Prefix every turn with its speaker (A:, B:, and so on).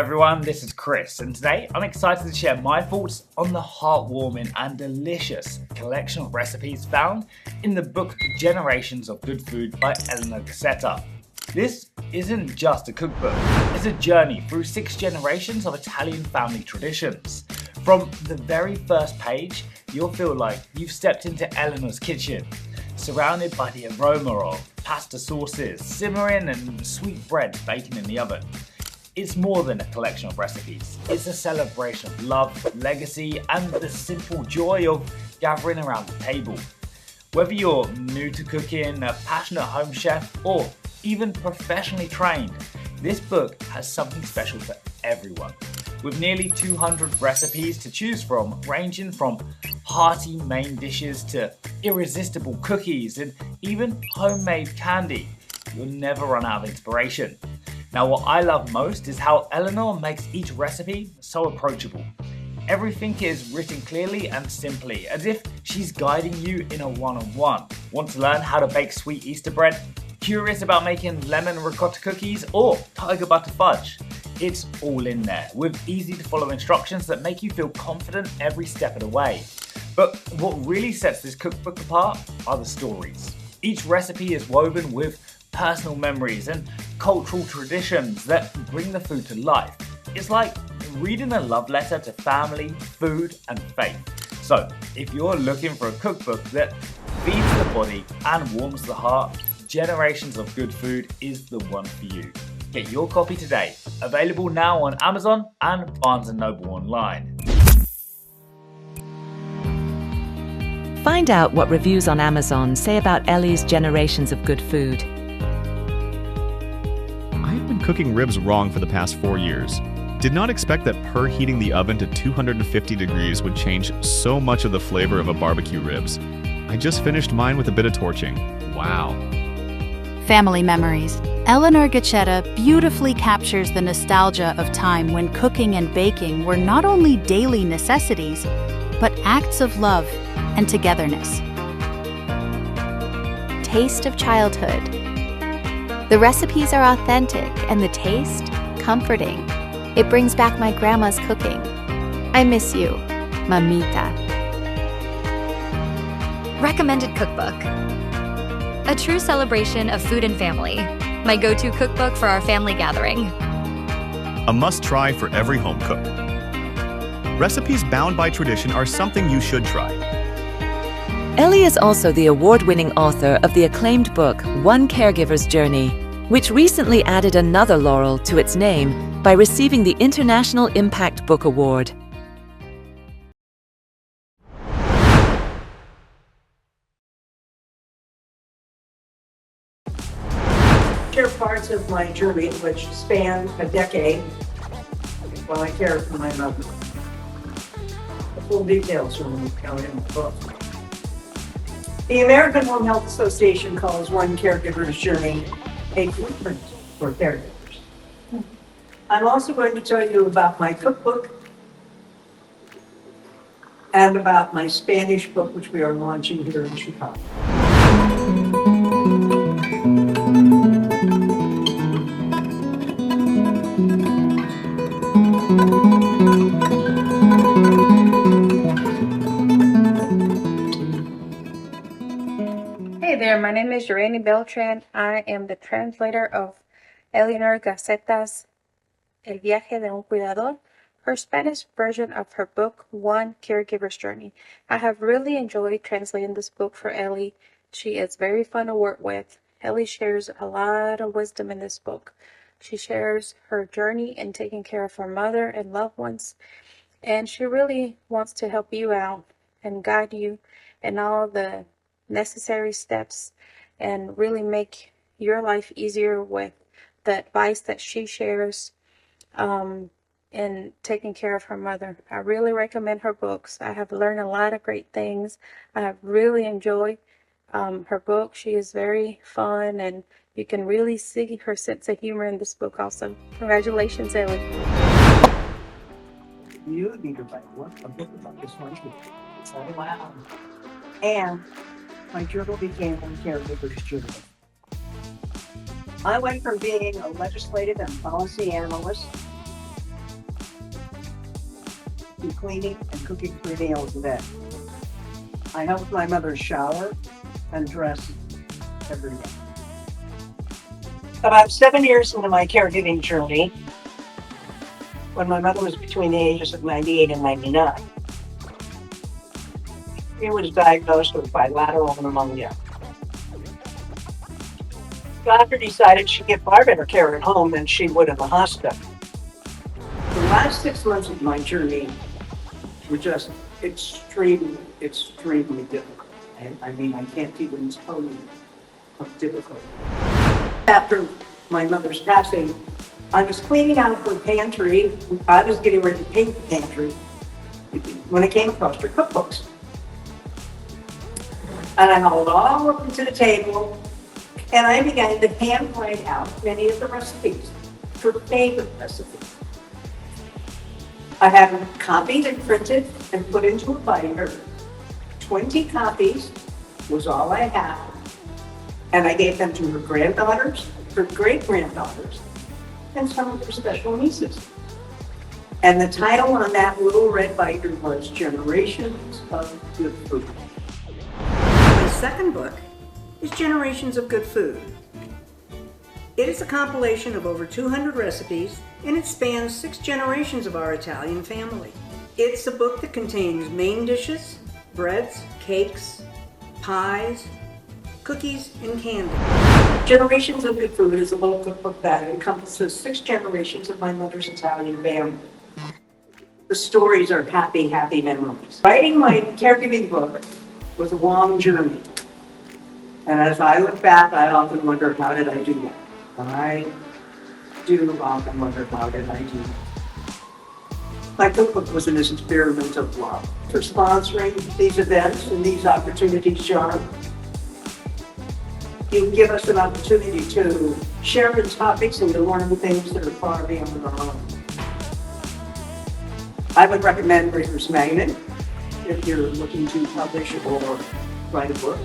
A: everyone, this is Chris, and today I'm excited to share my thoughts on the heartwarming and delicious collection of recipes found in the book Generations of Good Food by Eleanor Gaccetta. This isn't just a cookbook, it's a journey through 6 generations of Italian family traditions. From the very first page, you'll feel like you've stepped into Eleanor's kitchen, surrounded by the aroma of pasta sauces simmering and sweet breads baking in the oven. It's more than a collection of recipes. It's a celebration of love, legacy, and the simple joy of gathering around the table. Whether you're new to cooking, a passionate home chef, or even professionally trained, this book has something special for everyone. With nearly 200 recipes to choose from, ranging from hearty main dishes to irresistible cookies and even homemade candy, you'll never run out of inspiration. Now, what I love most is how Eleanor makes each recipe so approachable. Everything is written clearly and simply, as if she's guiding you in a one-on-one. Want to learn how to bake sweet Easter bread? Curious about making lemon ricotta cookies or tiger butter fudge? It's all in there, with easy to follow instructions that make you feel confident every step of the way. But what really sets this cookbook apart are the stories. Each recipe is woven with personal memories and cultural traditions that bring the food to life. It's like reading a love letter to family, food, and faith. So, if you're looking for a cookbook that feeds the body and warms the heart, Generations of Good Food is the one for you. Get your copy today. Available now on Amazon and Barnes & Noble online.
B: Find out what reviews on Amazon say about Ellie's Generations of Good Food.
C: I've been cooking ribs wrong for the past 4 years. Did not expect that preheating the oven to 250 degrees would change so much of the flavor of a barbecue ribs. I just finished mine with a bit of torching. Wow.
D: Family memories. Eleanor Gaccetta beautifully captures the nostalgia of time when cooking and baking were not only daily necessities, but acts of love and togetherness.
E: Taste of childhood. The recipes are authentic and the taste, comforting. It brings back my grandma's cooking. I miss you, Mamita.
F: Recommended cookbook. A true celebration of food and family. My go-to cookbook for our family gathering.
C: A must-try for every home cook. Recipes bound by tradition are something you should try.
B: Ellie is also the award-winning author of the acclaimed book One Caregiver's Journey, which recently added another laurel to its name by receiving the International Impact Book Award.
G: Share parts of my journey, which span a decade, while I cared for my mother. The full details are out in the book. The American Home Health Association calls One Caregiver's Journey a blueprint for caregivers. I'm also going to tell you about my cookbook and about my Spanish book, which we are launching here in Chicago.
H: Hey there, my name is Jornada Beltran. I am the translator of Eleanor Gaccetta's El viaje de un cuidador, her Spanish version of her book, One Caregiver's Journey. I have really enjoyed translating this book for Ellie. She is very fun to work with. Ellie shares a lot of wisdom in this book. She shares her journey in taking care of her mother and loved ones, and she really wants to help you out and guide you in all the necessary steps and really make your life easier with the advice that she shares in taking care of her mother. I really recommend her books. I have learned a lot of great things. I have really enjoyed her book. She is very fun, and you can really see her sense of humor in this book also. Congratulations, Ellie.
G: You need to write a book about this one too. Wow. And my journal began One Caregiver's Journey. I went from being a legislative and policy analyst do cleaning and cooking 3 meals a day. I helped my mother shower and dress every day. About 7 years into my caregiving journey, when my mother was between the ages of 98 and 99, she was diagnosed with bilateral pneumonia. The doctor decided she'd get far better care at home than she would in the hospital. The last 6 months of my journey were just extremely difficult. I mean, I can't even tell you how difficult. After my mother's passing, I was cleaning out her pantry. I was getting ready to paint the pantry when I came across her cookbooks. And I hauled all over to the table, and I began to handwrite out many of the recipes, her favorite recipes. I had them copied and printed and put into a binder. 20 copies was all I had. And I gave them to her granddaughters, her great-granddaughters, and some of her special nieces. And the title on that little red binder was Generations of Good Food.
I: My second book is Generations of Good Food. It is a compilation of over 200 recipes, and it spans 6 generations of our Italian family. It's a book that contains main dishes, breads, cakes, pies, cookies, and candy.
G: Generations of Good Food is a little cookbook that encompasses 6 generations of my mother's Italian family. The stories are happy, happy memories. Writing my caregiving book was a long journey. And as I look back, I often wonder, how did I do that? I do often wonder, how did I do that? My cookbook was an experiment of love. For sponsoring these events and these opportunities, John, you give us an opportunity to share in topics and to learn things that are far beyond our own. I would recommend ReadersMagnet if you're looking to publish or write a book.